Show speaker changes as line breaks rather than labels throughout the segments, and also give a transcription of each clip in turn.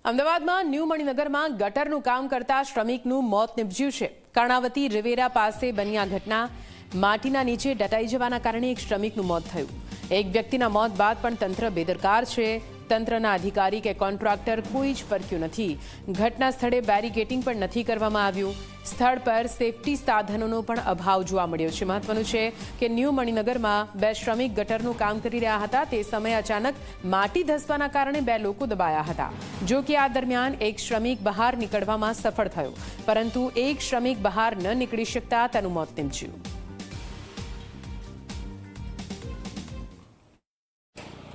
અમદાવાદમાં ન્યૂ મણિનગરમાં ગટરનું કામ કરતા શ્રમિકનું મોત નિપજ્યું છે। કર્ણાવતી રિવેરા પાસે બની આ ઘટના માટીના નીચે દટાઈ જવાના કારણે એક શ્રમિકનું મોત થયું। એક વ્યક્તિના મોત બાદ પણ તંત્ર બેદરકાર છે। તંત્રના અધિકારી કે કોન્ટ્રાક્ટર કોઈ જ ફરક્યું નથી। ઘટના સ્થળે બેરિકેડિંગ પણ નથી કરવામાં આવ્યું। સ્થળ પર સેફટી સાધનોનો પણ અભાવ જોવા મળ્યો છે। મહત્વનું છે કે ન્યૂ મણિનગરમાં બે શ્રમિક ગટરનું કામ કરી રહ્યા હતા। તે સમયે અચાનક માટી ધસવાના કારણે બે લોકો દબાયા હતા। જો કે આ દરમિયાન એક શ્રમિક બહાર નીકળવામાં સફળ થયો, પરંતુ એક શ્રમિક બહાર ન નીકળી શકતા તેનું મોત નિપજ્યું।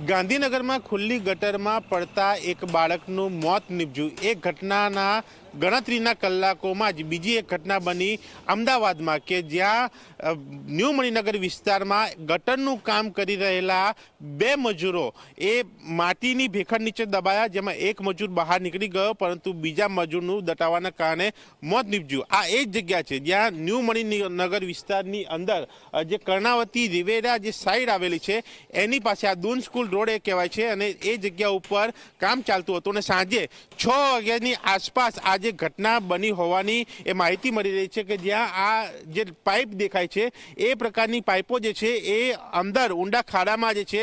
ગાંધીનગરમાં ખુલ્લી ગટરમાં પડતા એક બાળકનું મોત નિપજ્યું। એક ઘટનાના ગણતરીના કલાકોમાં જ બીજી એક ઘટના બની અમદાવાદમાં કે જ્યાં ન્યૂ મણિનગર વિસ્તારમાં ગટરનું કામ કરી રહેલા બે મજૂરો એ માટીની ભેખડ નીચે દબાયા, જેમાં એક મજૂર બહાર નીકળી ગયો, પરંતુ બીજા મજૂરનું દટાવાના કારણે મોત નિપજ્યું। આ એ જ જગ્યા છે જ્યાં ન્યૂ મણિનગર વિસ્તારની અંદર જે કર્ણાવતી રિવેરા જે સાઈડ આવેલી છે એની પાસે આ દૂન સ્કૂલ રોડ એ કહેવાય છે, અને એ જગ્યા ઉપર કામ ચાલતું હતું અને સાંજે 6 વાગ્યાની આસપાસ આ જે ઘટના બની હોવાની એ માહિતી મળી રહી છે કે જ્યાં આ જે પાઇપ દેખાય છે એ પ્રકારની પાઇપો જે છે એ અંદર ઊંડા ખાડામાં જે છે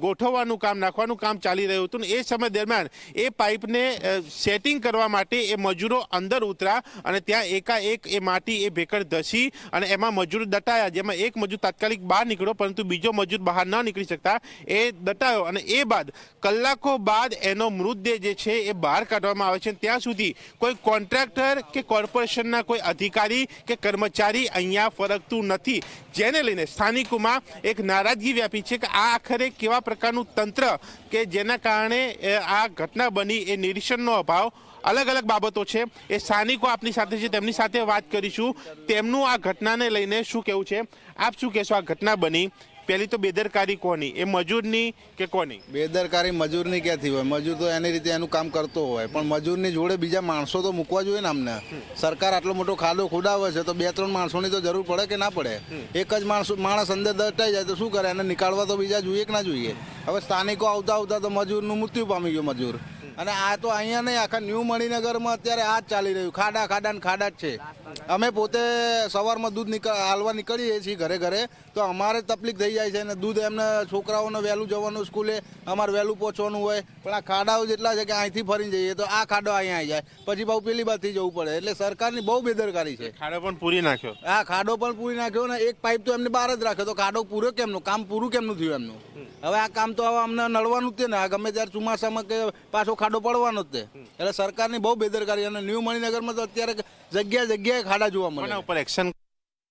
ગોઠવવાનું કામ, નાખવાનું કામ ચાલી રહ્યું હતું। એ સમય દરમિયાન એ પાઇપને સેટિંગ કરવા માટે એ મજૂરો અંદર ઉતર્યા અને ત્યાં એકાએક એ માટી એ ભેખડ ધસી અને એમાં મજૂર દટાયા, જેમાં એક મજૂર તાત્કાલિક બહાર નીકળ્યો, પરંતુ બીજો મજૂર બહાર ન નીકળી શકતા એ દટાયો અને એ બાદ કલાકો બાદ એનો મૃતદેહ જે છે એ બહાર કાઢવામાં આવે છે। ત્યાં સુધી કોઈ કોન્ટ્રાક્ટર કે કોર્પોરેશનના કોઈ અધિકારી કે કર્મચારી અહીંયા ફરકતું નથી, જેને લઈને સ્થાનિકોમાં એક નારાજગી વ્યાપી છે કે આ આખરે કેવા પ્રકારનું તંત્ર કે જેના કારણે આ ઘટના બની, એ નિરીક્ષણનો અભાવ, અલગ અલગ બાબતો છે। એ સ્થાનિકો આપની સાથે છે, તેમની સાથે વાત કરીશું, તેમનું આ ઘટનાને લઈને શું કહેવું છે। આપ શું કહેશો, આ ઘટના બની પહેલી તો બેદરકારી કોની, એ મજૂરની કે કોની?
બેદરકારી મજૂરની ક્યાંથી હોય? મજૂર તો એની રીતે એનું કામ કરતો હોય, પણ મજૂરની જોડે બીજા માણસો તો મૂકવા જોઈએ ને। અમને સરકાર આટલો મોટો ખાડો ખોદાવે છે તો 2-3 માણસોની તો જરૂર પડે કે ના પડે? એક જ માણસ અંદર દટાઈ જાય તો શું કરે? એને નીકાળવા તો બીજા જોઈએ કે ના જોઈએ? હવે સ્થાનિકો આવતા આવતા તો મજૂરનું મૃત્યુ પામી ગયો મજૂર। અને આ તો અહીંયા નહીં, આખા ન્યૂ મણિનગરમાં અત્યારે આ જ ચાલી રહ્યું, ખાડા ને ખાડા જ છે। અમે પોતે સવારમાં દૂધ હાલવા નીકળીએ છીએ ઘરે ઘરે, તો અમારે તકલીફ થઈ જાય છે અને દૂધ એમને છોકરાઓને વહેલું જવાનું સ્કૂલે, અમારે વહેલું પહોંચવાનું હોય, પણ આ ખાડાઓ જેટલા છે કે અહીંથી ફરીને જઈએ તો આ ખાડો અહીંયા આવી જાય, પછી બહુ પેલી બાજુથી જવું પડે। એટલે સરકારની બહુ બેદરકારી છે।
ખાડો પણ પૂરી નાખ્યો,
હા ખાડો પણ પૂરી નાખ્યો ને એક પાઇપ તો એમને બહાર જ રાખ્યો, તો ખાડો પૂરો કેમનું, કામ પૂરું કેમનું થયું એમનું? હવે આ કામ તો હવે અમને નડવાનું જ છે ને, ગમે ત્યારે ચોમાસામાં કે પાછો ખાડો પડવાનો જ છે। એટલે સરકારની બહુ બેદરકારી, અને ન્યૂ મણિનગરમાં તો અત્યારે જગ્યાએ ખાડા જોવા મળે।
ઉપર એક્શન